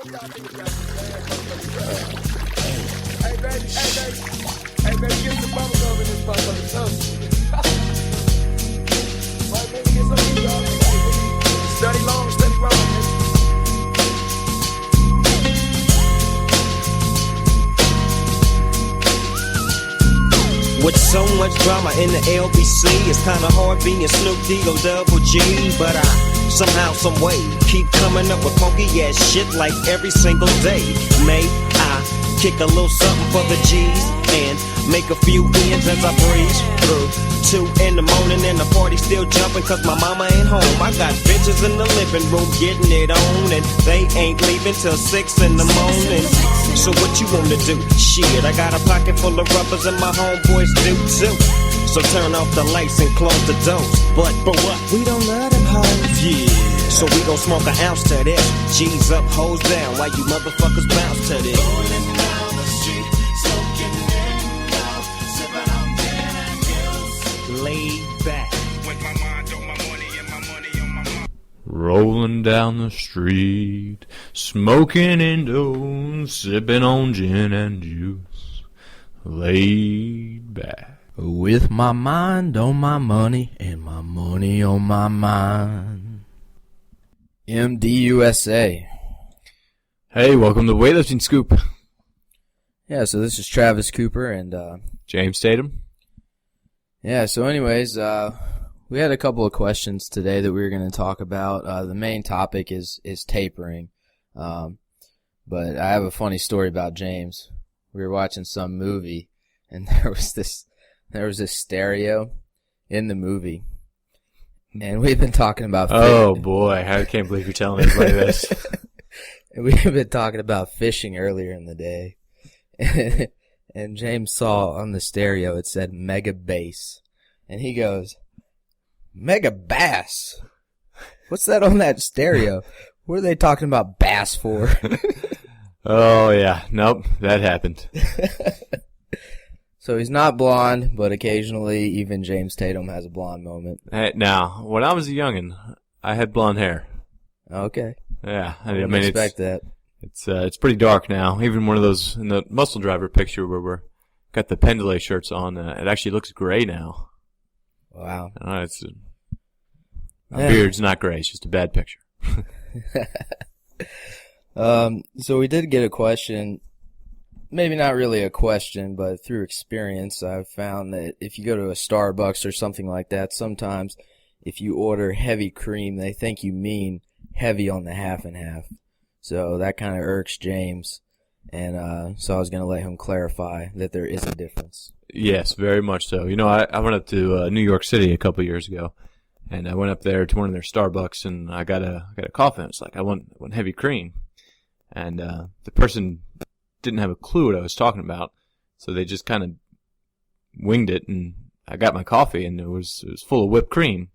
Hey, baby, get some bubble gum in this motherfucker, so. Right, baby, get some of these, y'all. Study long, study wrong, baby. With so much drama in the LBC, it's kinda hard being Snoop D-O Double G. But I somehow, someway, keep coming up with funky ass shit like every single day. May I kick a little something for the G's and make a few ends as I breeze through 2 in the morning and the party still jumping cause my mama ain't home. I got bitches in the living room getting it on and they ain't leaving till 6 in the morning. So what you wanna do? Shit, I got a pocket full of rubbers and my homeboys do too. So turn off the lights and close the doors. But what? We don't love them hoes. Yeah. So we gon' smoke an ounce to this. G's up, hoes down, while you motherfuckers bounce to this. Rolling down the street, smoking in now, sipping on gin and juice. Laid back. With my mind on my money and my money on my mind. Rolling down the street, smoking indoors, sipping on gin and juice. Laid back. With my mind on my money and my money on my mind. MDUSA. Hey, welcome to Weightlifting Scoop. Yeah, so this is Travis Cooper and James Tatum. Yeah, so anyways, we had a couple of questions today that we were going to talk about. The main topic is tapering. But I have a funny story about James. We were watching some movie and there was this stereo in the movie. And we've been talking about Oh boy, I can't believe you're telling everybody this. And we've been talking about fishing earlier in the day. And James saw on the stereo it said mega bass. And he goes, mega bass? What's that on that stereo? What are they talking about bass for? Oh yeah, nope, that happened. So he's not blonde, but occasionally even James Tatum has a blonde moment. Hey, now, when I was a youngin', I had blonde hair. Okay. Yeah, I didn't expect that. It's pretty dark now. Even one of those in the muscle driver picture where we're got the pendulay shirts on, it actually looks gray now. Wow. My beard's not gray; it's just a bad picture. So we did get a question. Maybe not really a question, but through experience, I've found that if you go to a Starbucks or something like that, sometimes if you order heavy cream, they think you mean heavy on the half and half. So that kind of irks James, and so I was going to let him clarify that there is a difference. Yes, very much so. You know, I went up to New York City a couple years ago, and I went up there to one of their Starbucks, and I got a coffee, and it's like, I want heavy cream. And the person didn't have a clue what I was talking about, so they just kind of winged it, and I got my coffee, and it was full of whipped cream,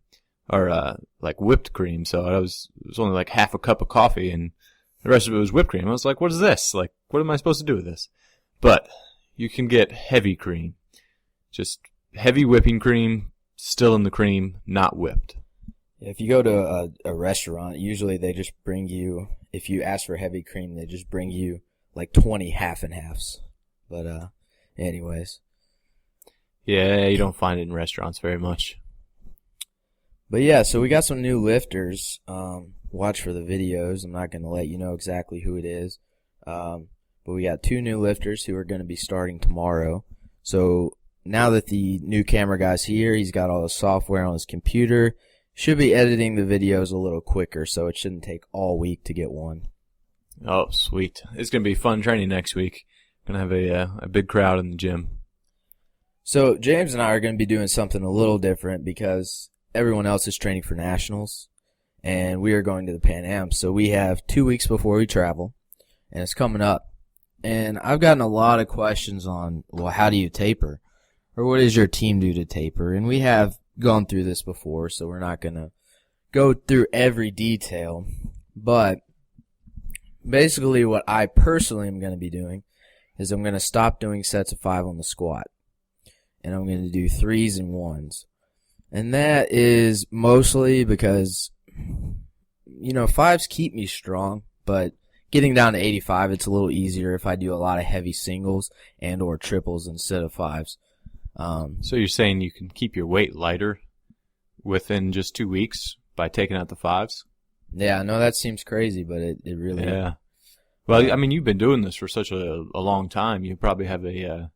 or like whipped cream. So it was only like half a cup of coffee, and the rest of it was whipped cream. I was like, what is this? Like, what am I supposed to do with this? But you can get heavy cream, just heavy whipping cream, still in the cream, not whipped. If you go to a restaurant, usually they just bring you, if you ask for heavy cream, they just bring you like 20 half and halves. But anyways. Yeah, you don't find it in restaurants very much. But yeah, so we got some new lifters. Watch for the videos. I'm not going to let you know exactly who it is. But we got 2 new lifters who are going to be starting tomorrow. So now that the new camera guy's here, he's got all the software on his computer. Should be editing the videos a little quicker, so it shouldn't take all week to get one. Oh, sweet. It's going to be fun training next week. Going to have a big crowd in the gym. So James and I are going to be doing something a little different because everyone else is training for nationals, and we are going to the Pan Am. So we have 2 weeks before we travel, and it's coming up. And I've gotten a lot of questions on, well, how do you taper? Or what does your team do to taper? And we have gone through this before, so we're not going to go through every detail. But basically what I personally am going to be doing is I'm going to stop doing sets of 5 on the squat. And I'm going to do 3s and 1s. And that is mostly because, 5s keep me strong, but getting down to 85, it's a little easier if I do a lot of heavy singles and or triples instead of fives. So you're saying you can keep your weight lighter within just 2 weeks by taking out the fives? Yeah, I know that seems crazy, but it really Yeah. Well, I mean, you've been doing this for such a long time. You probably have a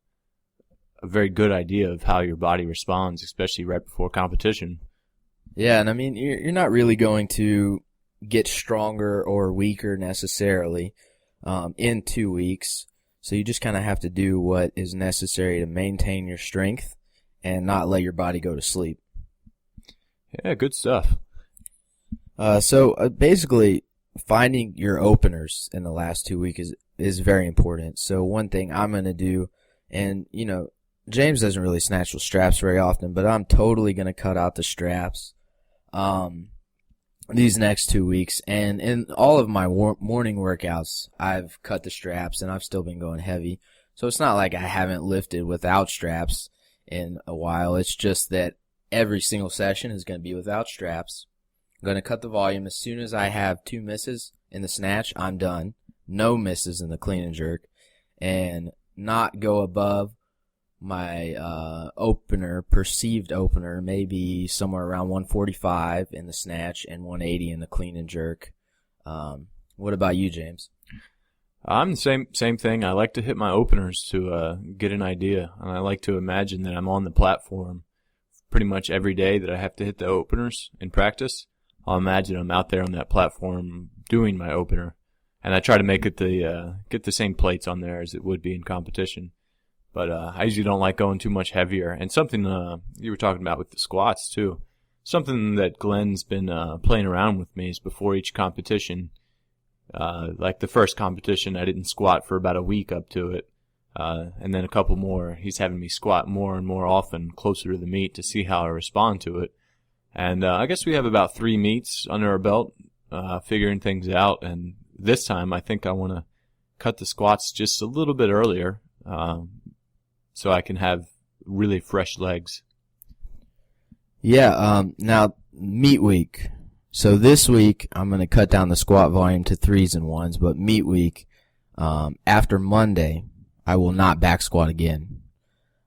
very good idea of how your body responds, especially right before competition. Yeah, and I mean, you're not really going to get stronger or weaker necessarily in 2 weeks. So you just kind of have to do what is necessary to maintain your strength and not let your body go to sleep. Yeah, good stuff. So basically, finding your openers in the last 2 weeks is very important. So one thing I'm going to do, and you know, James doesn't really snatch with straps very often, but I'm totally going to cut out the straps these next 2 weeks. And in all of my morning workouts, I've cut the straps, and I've still been going heavy. So it's not like I haven't lifted without straps in a while. It's just that every single session is going to be without straps. I'm going to cut the volume. As soon as I have 2 misses in the snatch, I'm done. No misses in the clean and jerk. And not go above my perceived opener, maybe somewhere around 145 in the snatch and 180 in the clean and jerk. What about you, James? I'm the same thing. I like to hit my openers to get an idea, and I like to imagine that I'm on the platform pretty much every day that I have to hit the openers in practice. I'll imagine I'm out there on that platform doing my opener, and I try to make it get the same plates on there as it would be in competition. But I usually don't like going too much heavier. And something you were talking about with the squats too, something that Glenn's been playing around with me is before each competition. Like the first competition, I didn't squat for about a week up to it. And then a couple more, he's having me squat more and more often closer to the meet to see how I respond to it. And I guess we have about 3 meets under our belt, figuring things out. And this time, I think I want to cut the squats just a little bit earlier, so I can have really fresh legs. Yeah. Now meet week. So this week I'm going to cut down the squat volume to 3s and 1s. But meet week, after Monday, I will not back squat again.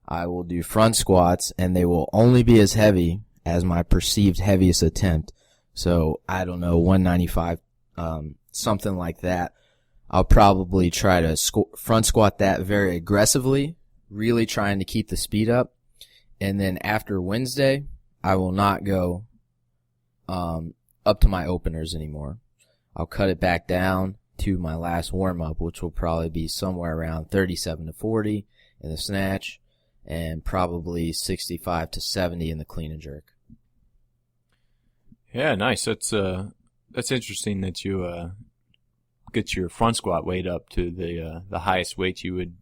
I will do front squats, and they will only be as heavy as my perceived heaviest attempt. So, I don't know, 195, something like that. I'll probably try to front squat that very aggressively, really trying to keep the speed up. And then after Wednesday, I will not go up to my openers anymore. I'll cut it back down to my last warm-up, which will probably be somewhere around 37 to 40 in the snatch and probably 65 to 70 in the clean and jerk. Yeah, nice. That's interesting that you get your front squat weight up to the highest weight you would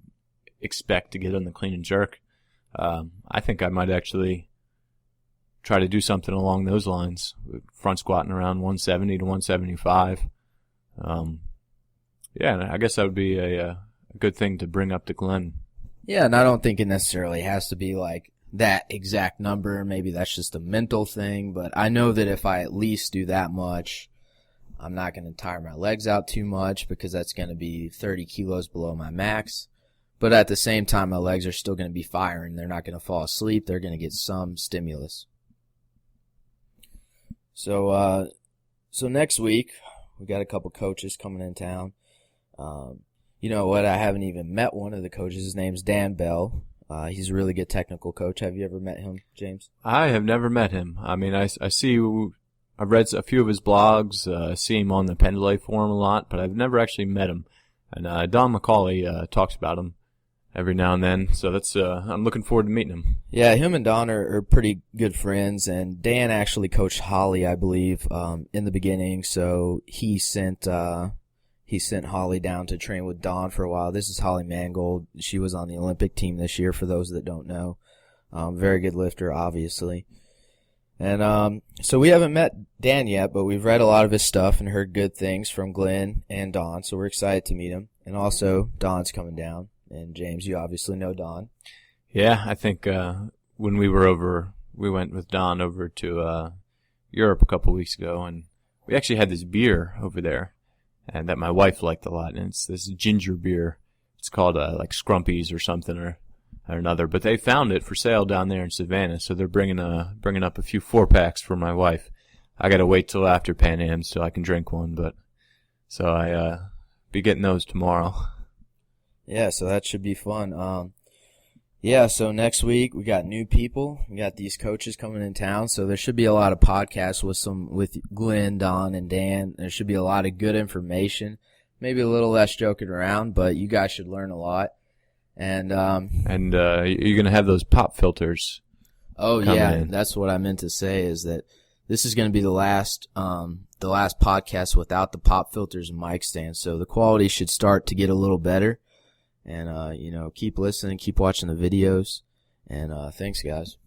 expect to get on the clean and jerk. I think I might actually try to do something along those lines, front squatting around 170 to 175. Yeah, and I guess that would be a good thing to bring up to Glenn. Yeah, and I don't think it necessarily has to be like that exact number. Maybe that's just a mental thing, but I know that if I at least do that much, I'm not going to tire my legs out too much because that's going to be 30 kilos below my max. But at the same time, my legs are still going to be firing. They're not going to fall asleep. They're going to get some stimulus. So next week, we got a couple coaches coming in town. You know what? I haven't even met one of the coaches. His name's Dan Bell. He's a really good technical coach. Have you ever met him, James? I have never met him. I mean, I've read a few of his blogs, see him on the Pendulay forum a lot, but I've never actually met him. And Don McCauley talks about him every now and then, so that's I'm looking forward to meeting him. Yeah, him and Don are pretty good friends, and Dan actually coached Holly, I believe, in the beginning, so he sent Holly down to train with Don for a while. This is Holly Mangold. She was on the Olympic team this year, for those that don't know. Very good lifter, obviously. And so we haven't met Dan yet, but we've read a lot of his stuff and heard good things from Glenn and Don, so we're excited to meet him. And also, Don's coming down. And James, you obviously know Don. Yeah, I think when we went with Don over to Europe a couple weeks ago, and we actually had this beer over there. and that my wife liked a lot. And it's this ginger beer. It's called like Scrumpies or something or another. But they found it for sale down there in Savannah, so they're bringing up a few 4-packs for my wife. I gotta wait till after Pan Am so I can drink one, but so I be getting those tomorrow. Yeah, so that should be fun. Yeah, so next week we got new people. We got these coaches coming in town, so there should be a lot of podcasts with Glenn, Don, and Dan. There should be a lot of good information. Maybe a little less joking around, but you guys should learn a lot. And you're gonna have those pop filters. Oh yeah, in. That's what I meant to say is that this is going to be the last podcast without the pop filters and mic stands. So the quality should start to get a little better. And keep listening, keep watching the videos. And thanks, guys.